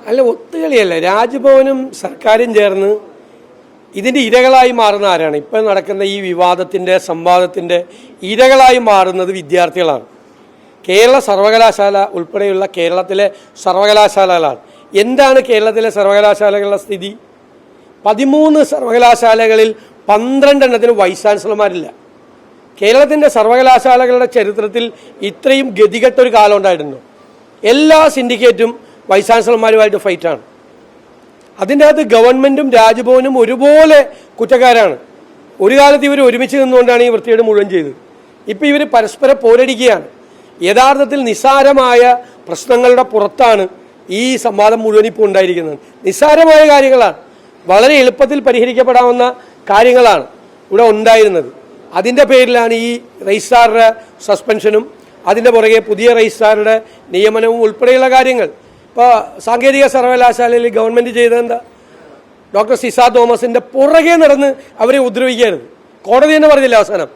അല്ല, ഒത്തുകളിയല്ല. രാജ്ഭവനും സർക്കാരും ചേർന്ന് ഇതിൻ്റെ ഇരകളായി മാറുന്ന ആരാണ്? ഇപ്പം നടക്കുന്ന ഈ വിവാദത്തിൻ്റെ സംവാദത്തിൻ്റെ ഇരകളായി മാറുന്നത് വിദ്യാർത്ഥികളാണ്. കേരള സർവകലാശാല ഉൾപ്പെടെയുള്ള കേരളത്തിലെ സർവകലാശാലകളാണ്. എന്താണ് കേരളത്തിലെ സർവകലാശാലകളുടെ സ്ഥിതി? 13 സർവകലാശാലകളിൽ 12 എണ്ണത്തിന് വൈസ് ചാൻസലർമാരില്ല. കേരളത്തിൻ്റെ സർവകലാശാലകളുടെ ചരിത്രത്തിൽ ഇത്രയും ഗതികെട്ടൊരു കാലം ഉണ്ടായിരുന്നു. എല്ലാ സിൻഡിക്കേറ്റും വൈസ് ചാൻസലർമാരുമായിട്ട് ഫൈറ്റാണ്. അതിൻ്റെ അകത്ത് ഗവൺമെൻറ്റും രാജ്ഭവനും ഒരുപോലെ കുറ്റക്കാരാണ്. ഒരു കാലത്ത് ഇവർ ഒരുമിച്ച് നിന്നുകൊണ്ടാണ് ഈ വൃത്തികേട് മുഴുവൻ ചെയ്തത്. ഇപ്പോൾ ഇവർ പരസ്പരം പോരടിക്കുകയാണ്. യഥാർത്ഥത്തിൽ നിസ്സാരമായ പ്രശ്നങ്ങളുടെ പുറത്താണ് ഈ സംവാദം മുഴുവൻ ഇപ്പോൾ ഉണ്ടായിരിക്കുന്നത്. നിസ്സാരമായ കാര്യങ്ങളാണ്, വളരെ എളുപ്പത്തിൽ പരിഹരിക്കപ്പെടാവുന്ന കാര്യങ്ങളാണ് ഇവിടെ ഉണ്ടായിരുന്നത്. അതിൻ്റെ പേരിലാണ് ഈ രജിസ്ട്രാറുടെ സസ്പെൻഷനും അതിൻ്റെ പുറകെ പുതിയ രജിസ്ട്രാറുടെ നിയമനവും ഉൾപ്പെടെയുള്ള കാര്യങ്ങൾ. ഇപ്പോൾ സാങ്കേതിക സർവകലാശാലയിൽ ഗവൺമെൻറ് ചെയ്തതെന്താ? ഡോക്ടർ സിസ തോമസിൻ്റെ പുറകെ നടന്ന് അവരെ ഉപദ്രവിക്കരുത്. കോടതി തന്നെ പറഞ്ഞില്ല അവസാനം.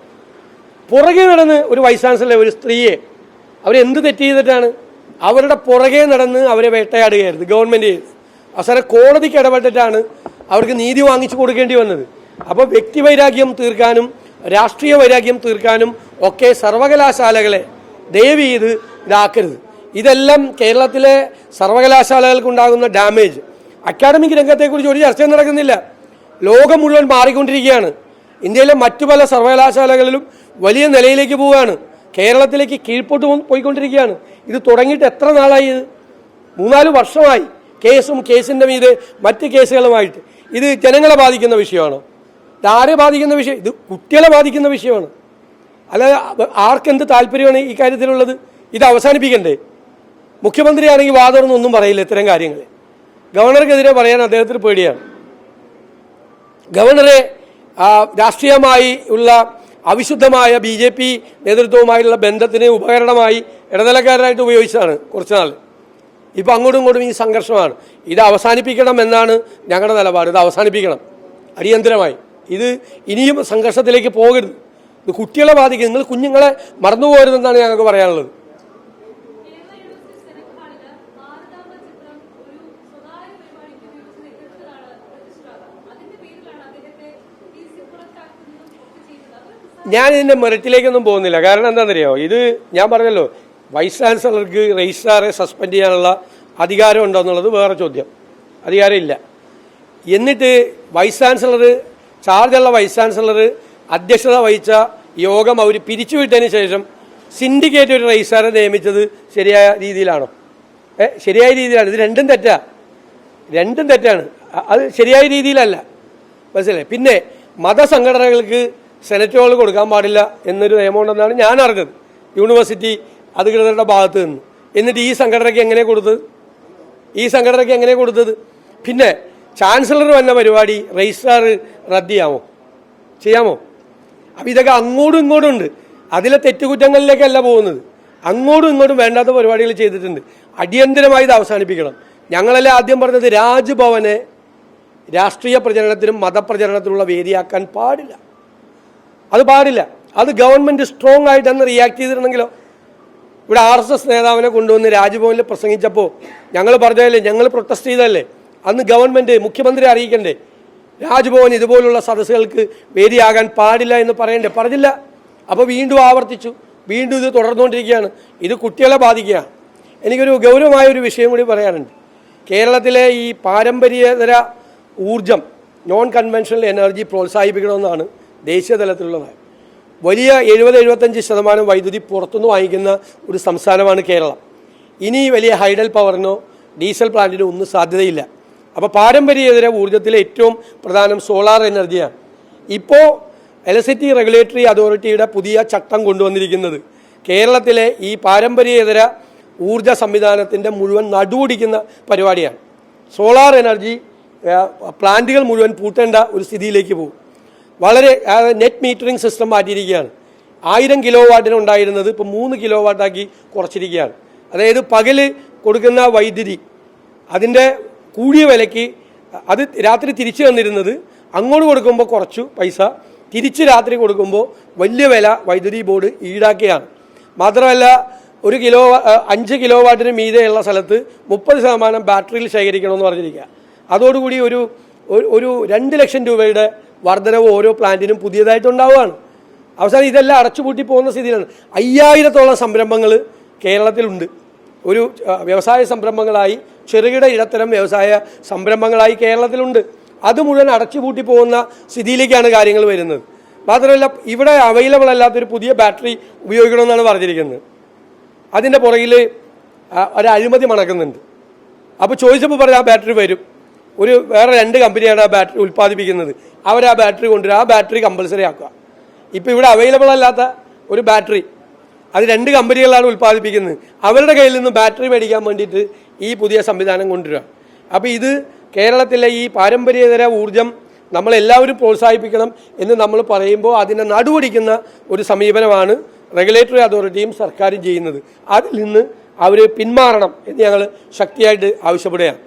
പുറകെ നടന്ന് ഒരു വൈസ് ചാൻസലറെ, ഒരു സ്ത്രീയെ അവരെന്ത് തെറ്റ് ചെയ്തിട്ടാണ്? അവരുടെ പുറകെ നടന്ന് അവരെ വേട്ടയാടുകയായിരുന്നു ഗവൺമെൻറ് ചെയ്ത്. അവസാനം കോടതിക്ക് ഇടപെട്ടിട്ടാണ് അവർക്ക് നീതി വാങ്ങിച്ചു കൊടുക്കേണ്ടി വന്നത്. അപ്പോൾ വ്യക്തിവൈരാഗ്യം തീർക്കാനും രാഷ്ട്രീയ വൈരാഗ്യം തീർക്കാനും ഒക്കെ സർവകലാശാലകളെ ദയവ് ചെയ്ത് ഇതാക്കരുത്. ഇതെല്ലാം കേരളത്തിലെ സർവകലാശാലകൾക്കുണ്ടാകുന്ന ഡാമേജ്. അക്കാഡമിക് രംഗത്തെക്കുറിച്ച് ഒരു ചർച്ചയും നടക്കുന്നില്ല. ലോകം മുഴുവൻ മാറിക്കൊണ്ടിരിക്കുകയാണ്. ഇന്ത്യയിലെ മറ്റു പല സർവകലാശാലകളിലും വലിയ നിലയിലേക്ക് പോവുകയാണ്. കേരളത്തിലേക്ക് കീഴ്പോട്ട് പോയിക്കൊണ്ടിരിക്കുകയാണ്. ഇത് തുടങ്ങിയിട്ട് എത്ര നാളായി? ഇത് 3-4 വർഷമായി. കേസിൻ്റെ മീതെ മറ്റ് കേസുകളുമായിട്ട്. ഇത് ജനങ്ങളെ ബാധിക്കുന്ന വിഷയമാണോ? ഇതാരെ ബാധിക്കുന്ന വിഷയം? ഇത് കുട്ടികളെ ബാധിക്കുന്ന വിഷയമാണ്. അല്ലാതെ ആർക്കെന്ത് താല്പര്യമാണ് ഈ കാര്യത്തിലുള്ളത്? ഇത് അവസാനിപ്പിക്കണ്ടേ? മുഖ്യമന്ത്രിയാണെങ്കിൽ വാദമൊന്നും പറയില്ല ഇത്തരം കാര്യങ്ങൾ. ഗവർണർക്കെതിരെ പറയാൻ അദ്ദേഹത്തിന് പേടിയാണ്. ഗവർണറെ രാഷ്ട്രീയമായി ഉള്ള അവിശുദ്ധമായ BJP നേതൃത്വവുമായുള്ള ബന്ധത്തിന് ഉപകരണമായി ഇടനിലക്കാരനായിട്ട് ഉപയോഗിച്ചതാണ് കുറച്ച് നാൾ. ഇപ്പം അങ്ങോട്ടും ഇങ്ങോട്ടും ഈ സംഘർഷമാണ്. ഇത് അവസാനിപ്പിക്കണം എന്നാണ് ഞങ്ങളുടെ നിലപാട്. ഇത് അവസാനിപ്പിക്കണം അടിയന്തരമായി. ഇത് ഇനിയും സംഘർഷത്തിലേക്ക് പോകരുത്. ഇത് കുട്ടികളെ ബാധിക്കും. നിങ്ങൾ കുഞ്ഞുങ്ങളെ മറന്നുപോകരുതെന്നാണ് ഞങ്ങൾക്ക് പറയാനുള്ളത്. ഞാൻ ഇതിൻ്റെ മെറിറ്റിലേക്കൊന്നും പോകുന്നില്ല. കാരണം എന്താണെന്നറിയോ? ഇത് ഞാൻ പറഞ്ഞല്ലോ, വൈസ് ചാൻസലർക്ക് രജിസ്ട്രാറെ സസ്പെൻഡ് ചെയ്യാനുള്ള അധികാരം ഉണ്ടോ എന്നുള്ളത് വേറെ ചോദ്യം. അധികാരമില്ല. എന്നിട്ട് വൈസ് ചാൻസലർ, ചാർജുള്ള വൈസ് ചാൻസലർ അധ്യക്ഷത വഹിച്ച യോഗം അവർ പിരിച്ചുവിട്ടതിന് ശേഷം സിൻഡിക്കേറ്റ് ഒരു രജിസ്ട്രാറെ നിയമിച്ചത് ശരിയായ രീതിയിലാണോ? ശരിയായ രീതിയിലാണ്. ഇത് രണ്ടും തെറ്റാണ്. അത് ശരിയായ രീതിയിലല്ല. മനസ്സിലായി? പിന്നെ മതസംഘടനകൾക്ക് സെനറ്റ് ഹോൾ കൊടുക്കാൻ പാടില്ല എന്നൊരു നിയമമുണ്ടെന്നാണ് ഞാൻ അറിഞ്ഞത്, യൂണിവേഴ്സിറ്റി അധികൃതരുടെ ഭാഗത്ത് നിന്ന്. എന്നിട്ട് ഈ സംഘടനയ്ക്ക് എങ്ങനെ കൊടുത്തത്? പിന്നെ ചാൻസലർ വന്ന പരിപാടി രജിസ്ട്രാർ റദ്ദ് ചെയ്യാമോ? അപ്പം ഇതൊക്കെ അങ്ങോട്ടും ഇങ്ങോട്ടും ഉണ്ട്. അതിലെ തെറ്റുകുറ്റങ്ങളിലേക്കല്ല പോകുന്നത്. അങ്ങോട്ടും ഇങ്ങോട്ടും വേണ്ടാത്ത പരിപാടികൾ ചെയ്തിട്ടുണ്ട്. അടിയന്തരമായി ഇത് അവസാനിപ്പിക്കണം. ഞങ്ങളെല്ലാം ആദ്യം പറഞ്ഞത് രാജ്ഭവനെ രാഷ്ട്രീയ പ്രചരണത്തിനും മതപ്രചരണത്തിനുള്ള വേദിയാക്കാൻ പാടില്ല. അത് ഗവൺമെൻറ് സ്ട്രോങ് ആയിട്ട് അന്ന് റിയാക്ട് ചെയ്തിട്ടുണ്ടെങ്കിലോ? ഇവിടെ RSS നേതാവിനെ കൊണ്ടുവന്ന് രാജ്ഭവനിൽ പ്രസംഗിച്ചപ്പോൾ ഞങ്ങൾ പറഞ്ഞതല്ലേ, ഞങ്ങൾ പ്രൊട്ടസ്റ്റ് ചെയ്തതല്ലേ? അന്ന് ഗവൺമെൻറ്, മുഖ്യമന്ത്രി അറിയിക്കണ്ടേ? രാജ്ഭവൻ ഇതുപോലുള്ള സദസ്സുകൾക്ക് വേദിയാകാൻ പാടില്ല എന്ന് പറയണ്ടേ? പറഞ്ഞില്ല. അപ്പോൾ വീണ്ടും ആവർത്തിച്ചു. വീണ്ടും ഇത് തുടർന്നുകൊണ്ടിരിക്കുകയാണ്. ഇത് കുട്ടികളെ ബാധിക്കുകയാണ്. എനിക്കൊരു ഗൗരവമായൊരു വിഷയം കൂടി പറയാനുണ്ട്. കേരളത്തിലെ ഈ പാരമ്പര്യേതര ഊർജം, നോൺ കൺവെൻഷണൽ എനർജി പ്രോത്സാഹിപ്പിക്കണമെന്നാണ് ദേശീയ തലത്തിലുള്ളത്. വലിയ 70-75% വൈദ്യുതി പുറത്തുനിന്ന് വാങ്ങിക്കുന്ന ഒരു സംസ്ഥാനമാണ് കേരളം. ഇനി വലിയ ഹൈഡൽ പവറിനോ ഡീസൽ പ്ലാന്റിനോ ഒന്നും സാധ്യതയില്ല. അപ്പോൾ പാരമ്പര്യേതര ഊർജ്ജത്തിലെ ഏറ്റവും പ്രധാനം സോളാർ എനർജിയാണ്. ഇപ്പോൾ ഇലക്ട്രിസിറ്റി റെഗുലേറ്ററി അതോറിറ്റിയുടെ പുതിയ ചട്ടം കൊണ്ടുവന്നിരിക്കുന്നത് കേരളത്തിലെ ഈ പാരമ്പര്യേതര ഊർജ്ജ സംവിധാനത്തിൻ്റെ മുഴുവൻ നടുവൊടിക്കുന്ന പരിപാടിയാണ്. സോളാർ എനർജി പ്ലാന്റുകൾ മുഴുവൻ പൂട്ടേണ്ട ഒരു സ്ഥിതിയിലേക്ക് പോകും. വളരെ നെറ്റ് മീറ്ററിംഗ് സിസ്റ്റം മാറ്റിയിരിക്കുകയാണ്. 1000 കിലോവാട്ടിന് ഉണ്ടായിരുന്നത് ഇപ്പോൾ 3 കിലോവാട്ടാക്കി കുറച്ചിരിക്കുകയാണ്. അതായത് പകല് കൊടുക്കുന്ന വൈദ്യുതി അതിൻ്റെ കൂടിയ വിലയ്ക്ക് അത് രാത്രി തിരിച്ചു തന്നിരുന്നത് അങ്ങോട്ട് കൊടുക്കുമ്പോൾ കുറച്ചു പൈസ, തിരിച്ച് രാത്രി കൊടുക്കുമ്പോൾ വലിയ വില വൈദ്യുതി ബോർഡ് ഈടാക്കുകയാണ്. മാത്രമല്ല 5 കിലോ വാട്ടിന് മീതെയുള്ള സ്ഥലത്ത് 30% ബാറ്ററിയിൽ ശേഖരിക്കണമെന്ന് പറഞ്ഞിരിക്കുക. അതോടുകൂടി ഒരു 2 ലക്ഷം രൂപയുടെ വർധനവ് ഓരോ പ്ലാന്റിനും പുതിയതായിട്ടുണ്ടാവുകയാണ്. അവസാനം ഇതെല്ലാം അടച്ചുപൂട്ടി പോകുന്ന സ്ഥിതിയിലാണ്. 5000-ഓളം സംരംഭങ്ങൾ കേരളത്തിലുണ്ട്. ഒരു വ്യവസായ സംരംഭങ്ങളായി, ചെറുകിട ഇടത്തരം വ്യവസായ സംരംഭങ്ങളായി കേരളത്തിലുണ്ട്. അത് മുഴുവൻ അടച്ചുപൂട്ടി പോകുന്ന സ്ഥിതിയിലേക്കാണ് കാര്യങ്ങൾ വരുന്നത്. മാത്രമല്ല, ഇവിടെ അവൈലബിൾ അല്ലാത്തൊരു പുതിയ ബാറ്ററി ഉപയോഗിക്കണമെന്നാണ് പറഞ്ഞിരിക്കുന്നത്. അതിൻ്റെ പുറകിൽ ഒരു അഴിമതി മണക്കുന്നുണ്ട്. അപ്പോൾ ചോദിച്ചപ്പോൾ പറഞ്ഞാൽ ആ ബാറ്ററി വരും. വേറെ 2 കമ്പനിയാണ് ആ ബാറ്ററി ഉൽപ്പാദിപ്പിക്കുന്നത്. അവർ ആ ബാറ്ററി കൊണ്ടുവരും. ആ ബാറ്ററി കമ്പൽസറി ആക്കുക. ഇപ്പോൾ ഇവിടെ അവൈലബിൾ അല്ലാത്ത ഒരു ബാറ്ററി അത് 2 കമ്പനികളാണ് ഉൽപ്പാദിപ്പിക്കുന്നത്. അവരുടെ കയ്യിൽ നിന്ന് ബാറ്ററി മേടിക്കാൻ വേണ്ടിയിട്ട് ഈ പുതിയ സംവിധാനം കൊണ്ടുവരിക. അപ്പോൾ ഇത് കേരളത്തിലെ ഈ പാരമ്പര്യേതര ഊർജം നമ്മളെല്ലാവരും പ്രോത്സാഹിപ്പിക്കണം എന്ന് നമ്മൾ പറയുമ്പോൾ അതിനെ നടുവടിക്കുന്ന ഒരു സമീപനമാണ് റെഗുലേറ്ററി അതോറിറ്റിയും സർക്കാരും ചെയ്യുന്നത്. അതിൽ നിന്ന് അവർ പിന്മാറണം എന്ന് ഞങ്ങൾ ശക്തിയായിട്ട് ആവശ്യപ്പെടുകയാണ്.